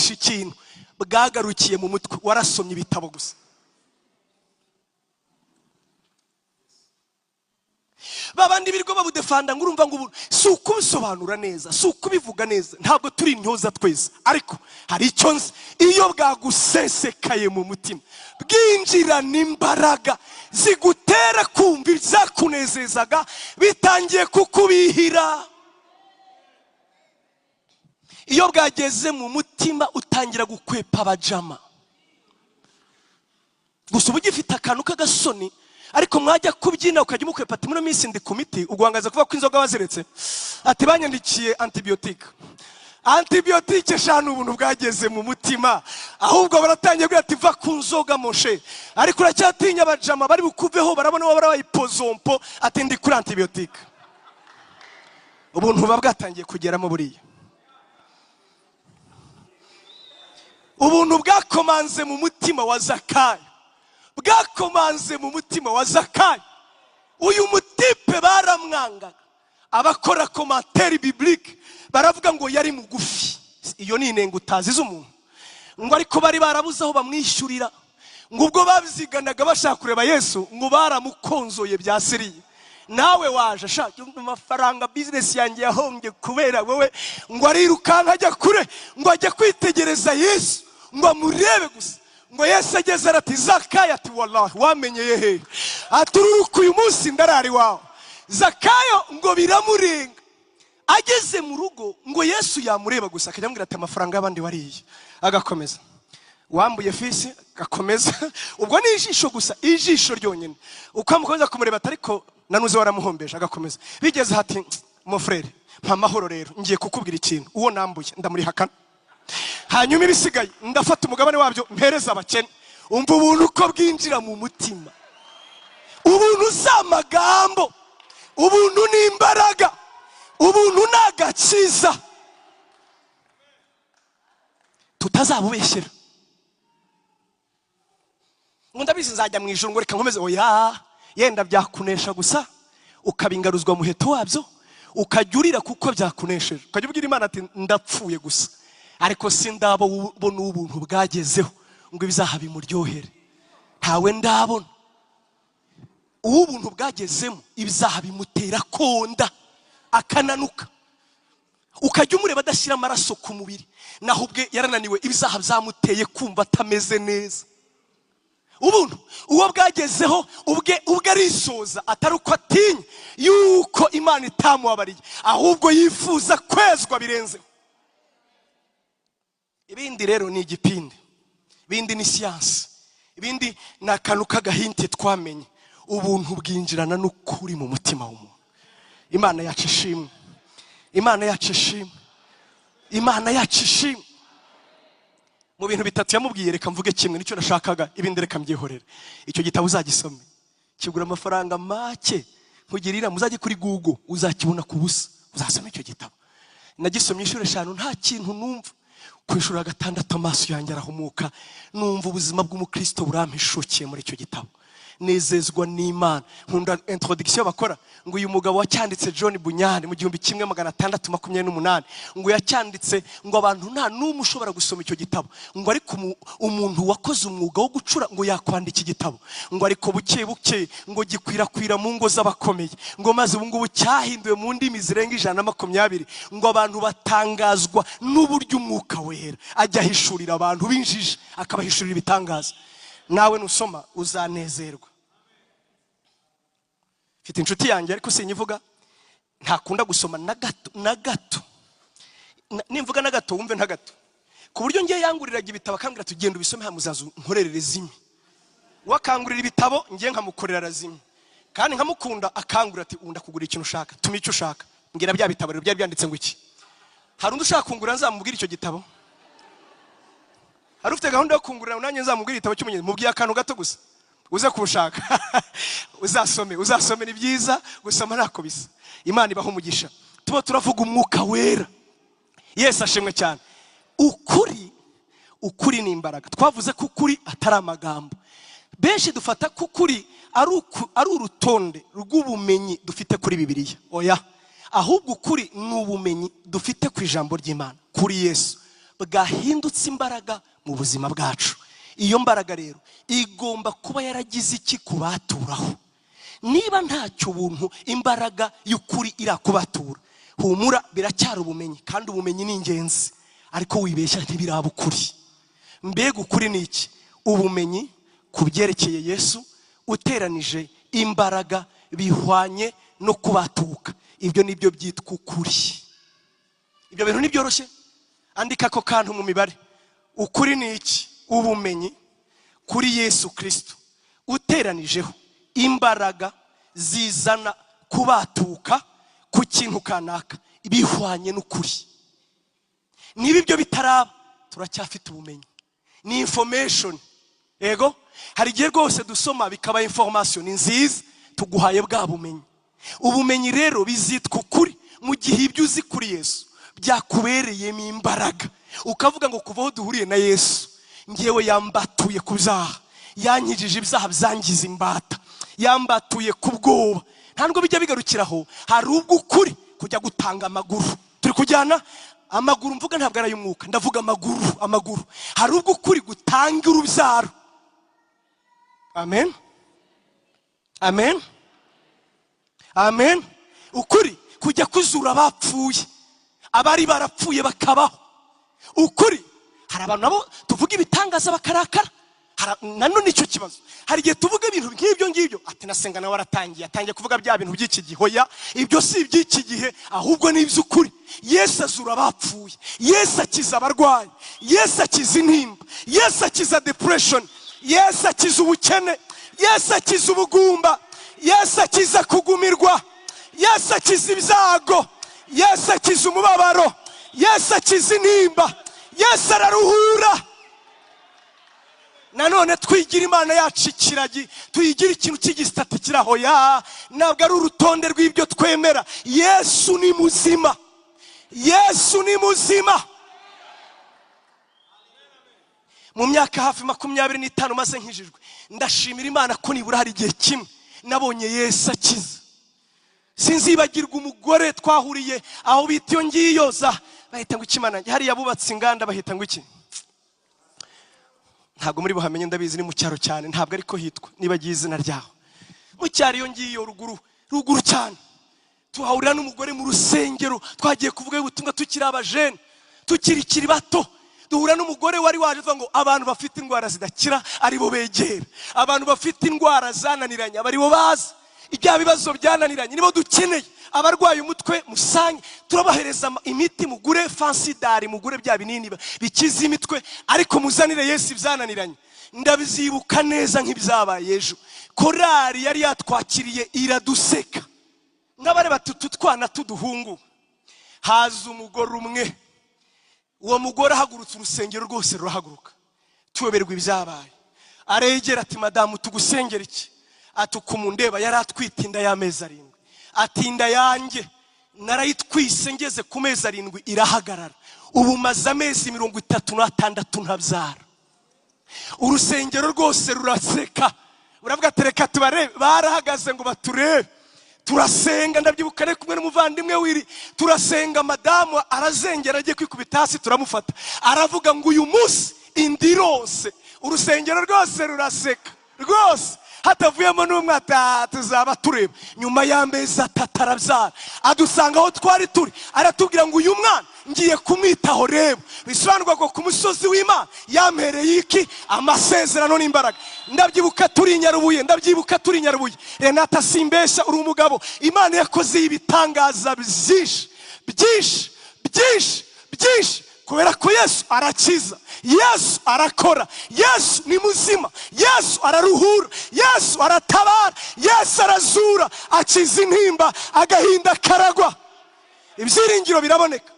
kwigisha ikintu bwagarukiye mu mutwe, warasomye ibitabo gusa. Babandi birgo babudefanda ngo urumva ngo si ukubisobanura neza, si ukubivuga neza, ntabwo turi intyoza twese, ariko hari icyo nzi, iyo bwagusesekaye mu mutima bwinjirana imbaraga zigutera kumva ibyakunezezaga bitangiye kukubihira. Iyo bwageze mu mutima utangira gukwepa abajama gusa, uba ugifite akantu k'agasoni, ariko mwajya kubyina ukajya umukwepa ati muri minsi ndi ku miti, uguhangaza kuvuga ko inzoga waziretse, ati banyandikiye antibiyotike eshanu. Ubuntu bwageze mu mutima, ahubwo baratangiye ati va ku nzoga moshe, ariko uracyatinya abajama bari bukuveho, barabona wowe barayipozompo, ati ndi kuri antibiyotike. Ubuntu buba bwatangiye kugeramo buriya. Ubuntu bwakomanze mu mutima wa Zakayo, bwakomanze mu mutima wa Zakayo. Uyu mutipe baramwangaga, abakora komentari biblique baravuga ngo yari mugufi. Iyo ni inenga utazi z'umuntu, ngo ariko bari barabuze aho bamwishyurira, ngo ubwo babiziganaga bashaka kureba Yesu, ngo baramukonzoye bya seriye. Nawe waje ashaka amafaranga, business yanjye yahombye kubera wowe, ngo arirukanka ajya kure, ngo ajya kwitegereza Yesu, ngo amurebe gusa. Ngo Yesu ageze ati Zakayo, ati wallahi wamenyeye he, atururuka uyu munsi ndarari wawe. Zakayo ngo biramurenga, ageze mu rugo ngo Yesu yamureba gusa, akajya amubwira ati amafaranga y'abandi wariye, agakomeza. Wambuye fisi, agakomeza. Ubwo ni ijisho gusa, ijisho ryonyine, ukamukomeza kumureba ati ariko nanuze waramuhombeje, agakomeza. Bigeze hati mon frere mpa mahoro rero, ngiye kukubwira ikintu, uwo nambuye ndamuri hakana, hanyuma ibisigaye ndafata umugabane wabyo mpereza abakene. Umva ubuntu uko bwinjira mu mutima. Ubuntu z'amagambo, ubuntu ni imbaraga, ubuntu ni agakiza. Tutazabubeshyera ngo ndabizi nzajya mu ijuru ngo reka nkomeze. Oya, yenda byakunesha gusa ukabingaruzwa muheto wabyo, ukajurira kuko byakunesheje, ukajya ubwira Imana ati ndapfuye gusa, ariko sindabona ubuntu bwagezeho ngo ibizaha bimuryohere. Ntawe ndabona ubuntu bwagezemo ibizaha bimutera konda akananuka, ukajya umureba adashyira amaraso ku mubiri, naho ubwe yarananiwe, ibizaha byamuteye kumva atameze neza. Ubuntu uwo bwagezeho ubwe arisoza, atari uko atinya yuko Imana itamubabariye, ahubwo yifuza kwezwa birenzeho. Ibindi rero ni igipindi, ibindi ni siyansi, ibindi ni akantu k'agahinte twamenye. Ubuntu bwinjirana n'ukuri mu mutima w'umuntu. Imana yacu ishimwe, Imana yacu ishimwe, Imana yacu ishimwe. Mu bintu bitatu yamubwiye reka mvuge kimwe, nicyo nashakaga, ibindi reka mbyihorere. Icyo gitabo uzagisome, kigura amafaranga make, nkugirira muzajye kuri Google uzakibona ku busa, uzasoma icyo gitabo. Nagisomye inshuro 5 nta kintu numva. Kwishura 6 amaso yanjye arahumuka, numva ubuzima bw'umukristo burampishukiye muri icyo gitabo. Nezezwa n'Imana. Nkunda introduction bakora ngo uyu mugabo wacyanditse John Bunyane mu 1628, ngo yacyanditse ngo abantu nta numwe ushobora gusoma icyo gitabo, ngo ariko umuntu wakoze umwuga wo gucura ngo yakwandika igitabo, ngo ariko buke buke ngo gikwirakwira mu ngo z'abakomeye, ngo maze ubu ngubu cyahinduwe mu ndimi zirenga 120, ngo abantu batangazwa n'uburyo umwuka wera ajya hishurira abantu binjije, akabahishurira ibitangaza. Nawe nusoma uzanezerwa. Mfite inshuti yanjye ariko sinyivuga, ntakunda gusoma na gato. Nimvuga na gato wumve nta gato, ku buryo ngiye yanguriraga ibitabo akambwira tugenda ubisome hamuzazu nkorerere zimwe. Wakangurira ibitabo ngiye nkamukorera zimwe, kandi nkamukunda akangurira ati unda kugura ikintu ushaka, tuma icyo ushaka. Ngira bya bitabo rero byari byanditse ngo iki, hari undi ushaka kungura nzamubwira icyo gitabo. Hari ufite gahunda yo kungurira nanjye nzamubwira igitabo cy'umunyezi, mubwiye akantu gato gusa uze kubushaka. uzasome ni byiza, gusoma ntako bisa. Imana ibaho umugisha. Tuba turavuga umwuka wera. Yesu ashimwe cyane. Ukuri ni imbaraga. Twavuze ko ukuri atari amagambo. Benshi dufata ko ukuri ari urutonde rw'ubumenyi dufite kuri Bibiliya. Oya, ahubwo ukuri ni ubumenyi dufite ku ijambo ry'Imana, kuri Yesu, bwahindutse imbaraga mu buzima bwacu. Iyo mbaraga rero igomba kuba yaragize iki kubaturaho. Niba ntacyo ubuntu imbaraga y'ukuri irakubatura, humura biracyari ubumenyi, kandi ubumenyi ni ingenzi, ariko wibeshya ntibiraba ukuri. Mbega ukuri ni iki? Ubumenyi ku byerekeye Yesu uteranije imbaraga bihwanye no kubatuka. Ibyo nibyo byitwa ukuri. Ibyo bintu nibyoroshye, andika ko kantu mu mibare. Ukuri ni iki? Ubumenyi kuri Yesu Kristo uteranijeho imbaraga zizana kubatuka ku kintu kanaka bihwanye n'ukuri. Niba ibyo bitaraba, turacyafite ubumenyi. Ni information. Ego hari igihe rwose dusoma bikaba information nziza, tuguhaye bwa bumenyi. Ubumenyi rero bizitwa ukuri mu gihe ibyo uzi kuri Yesu byakubereyemo imbaraga, ukavuga ngo kuva aho duhuriye na Yesu, ngewe yambatuye ku byaha, yankijije ibyaha byangiza imbata, yambatuye ku bwoba. Ntabwo bijya bigarukiraho, hari ubwo ukuri kujya gutanga amaguru. Turi kujyana amaguru, mvuga ntabwo ari ay'umwuka, ndavuga amaguru. Hari ubwo ukuri gutanga urubyaro. Amen, amen, amen. Ukuri kujya kuzura abapfuye, abari barapfuye bakabaho. Ukuri, hari abantu nabo tuvuga ibitangaza bakarakara. Nanone icyo kibazo, hari igihe tuvuga ibintu nk'ibyo ati nasenga nawe atangiye kuvuga bya bintu by'iki gihe. Hoya, ibyo si iby'iki gihe, ahubwo ni iby'ukuri. Yesu azura abapfuye, Yesu akiza abarwayi, Yesu akiza intimba, Yesu akiza depression, Yesu akiza ubukene, Yesu akiza ubugumba, Yesu akiza kugumirwa, Yesu akiza ibyago, Yesu akiza umubabaro, Yesu akiza intimba, Yesu araruhura. Nanone twigira Imana yacu ikiragi, tuyigira ikintu cy'igisitati kiraho. Ya ntabwo ari urutonde rw'ibyo twemera. Yesu ni muzima, Yesu ni muzima. Mu myaka hafi 25 maze nkijijwe, ndashimira Imana ko nibura hari igihe kimwe nabonye Yesu akiza. Sinzibagirwa umugore twahuriye aho bita iyo ngiyo bahita ngo ikimana, hari yabubatse inganda bahita ngo iki, ntabwo muri buhamenye, ndabizi ni mu cyaro cyane, ntabwo ariko hitwa, nibagiye izina ryaho. Mu cyaro iyo ngiyo ruguru cyane, tuhahurira n'umugore mu rusengero, twagiye kuvuga ubutumwa tukiri abajene, tukiri bato. Duhura n'umugore wari waje avuga ngo abantu bafite indwara zidakira ari bo begera, abantu bafite indwara zananiranye bari bo bazi, ibya bibazo byananiranye nibo dukeneye. Abarwaye umutwe musange turabahereza imiti, mugure fansidari, mugure bya binini bikiza imitwe, ariko muzanire Yesu ibyananiranye. Ndabizibuka neza nk'ibyabaye ejo. Korari yari yatwakiriye iraduseka nk'abare batutu twana tuduhungu. Haza umugore umwe, uwo mugore ahagurutse urusengero rwose rurahaguruka, tuyoberwa ibyabaye. Aregera ati madamu tugusengera iki? Ati ukumundeba yari atwite inda y'amezi 7. Ati inda yanjye narayitwise ngeze ku mezi 7 irahagarara, ubu maze amezi 36 ntabyara. Urusengero rwose ruraseka, uravuga tereka tubarebe. Barahagaze ngo baturebe, turasenga. Ndabyibuka rero kumwe n'umuvandimwe wiri, turasenga, madamu arazengera agiye kwikubita hasi, turamufata aravuga ngo uyu munsi indirose. Urusengero rwose ruraseka rwose, hatavuyemo n'umwe tuzaba tureba. Nyuma y'amezi 3 arabyara, adusanga aho twari turi, aratubwira ngo uyu mwana ngiye kumwitaho. Reba, bisobanurwa ko ku musozi w'Imana yampereye iki? Amasezerano n'imbaraga. Ndabyibuka turi Nyarubuye, Renata simbesha, uri umugabo. Imana yakoze ibitangaza byinshi kubera ko Yesu arakiza, Yesu arakora, Yesu ni muzima, Yesu araruhura, Yesu aratabara, Yesu arazura, akiza intimba, agahinda karagwa. Ibyiringiro biraboneka.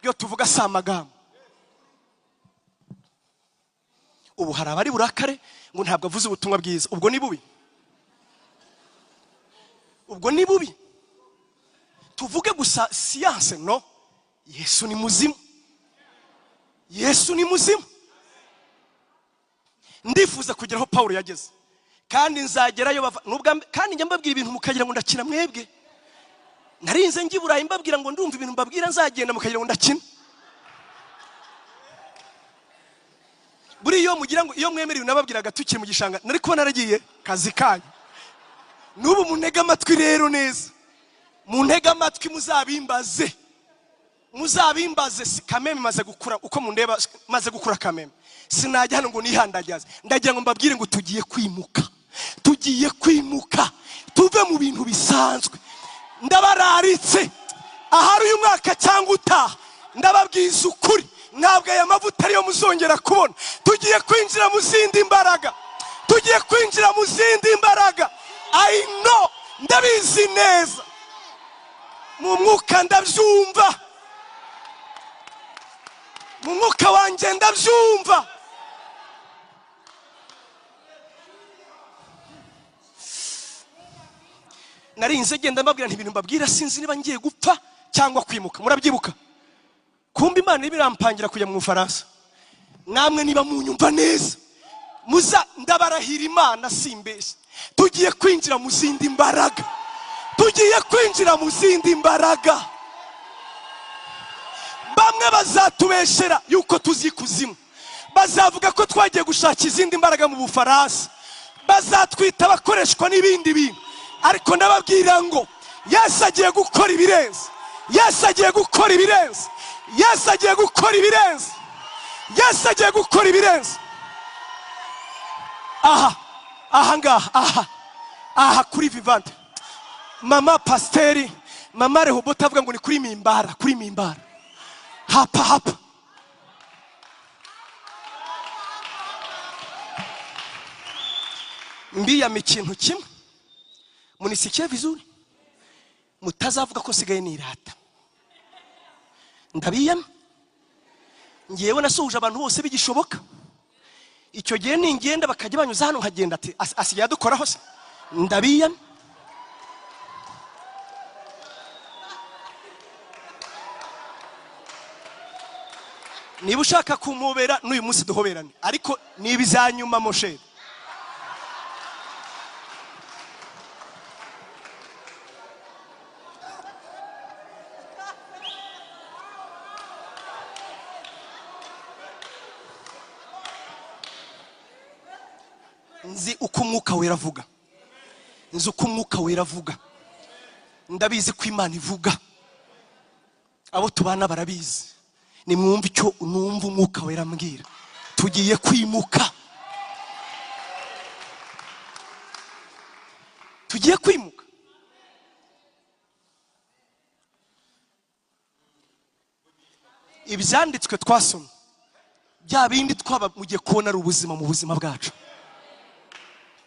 Byo tuvuga si amagambo. Ubu hari abari burakare ngo ntabwo avuze ubutumwa bwiza. Ubwo ni bubi. Tuvuge gusa siyanse, no. Yesu ni muzima, Yesu ni muzima. Ndifuza kugera aho Paulo yageze, kandi nzagerayo kandi njya mbabwira ibintu mukagira ngo ndakina mwebwe. Narinze ngi Burayi mbabwira ngo ndumva ibintu mbabwira, nzagenda mukagira ngo ndakina. buri iyo mugira ngo iyo mwemerewe nababwiraga tukiri mu gishanga nari kuba naragiye kazi kanyu. Nubu muntega amatwi rero neza, muntega amatwi muzabimbaze si Kameme maze gukura uko mundeba maze gukura Kameme. Sinajya hano ngo nihandagaze, ndagira ngo mbabwire ngo tugiye kwimuka tuve mu bintu bisanzwe. Ndabararitse ahari uyu mwaka cyangwa utaha, ndababwiza ukuri ntabwo aya mavuta ariyo muzongera kubona. Tugiye kwinjira mu zindi imbaraga. I know, ndabizi neza mu mwuka, ndabyumva mu mwuka wanjye, ndabyumva. Narinze genda mbabwira nti ibintu mbabwira sinzi niba ngiye gupfa cyangwa kwimuka. Murabyibuka kumba Imana ibirampangira kujya mu Faransa. Namwe niba munyumva neza ndabarahira Imana simbeshye, tugiye kwinjira mu zindi imbaraga. Bamwe bazatubeshera yuko tuzi kuzimu, bazavuga ko twagiye gushaka izindi imbaraga mu Bufaransa, bazatwita abakoreshwa n'ibindi bintu. Ariko ndababwira ngo Yesu agiye gukora ibirenze. Aha kuri Vivante mama Pasteri, mama Rehoboth avuga ngo ni kuri mimbara. Hapa mbiyama ikintu kimwe, munisikiye vizuri, mutazavuga ko sigaye nirata. Ndabiyama ngiyewe nasuhuje abantu bose bigishoboka. Icyo gihe ningenda bakajya banyuza hano nkagenda ati asigaye dukoraho se. Ndabiyama niba ushaka kumubera n'uyu munsi duhoberane, ariko nibizanyuma moshe. Nzi uko umwuka wera avuga, ndabizi ko Imana ivuga, abo tubana barabizi. Nimwumva icyo numva umwuka wera ambwira, tugiye kwimuka. Ibyanditswe twasomye bya bindi twaba mugiye kubona ari ubuzima mu buzima bwacu.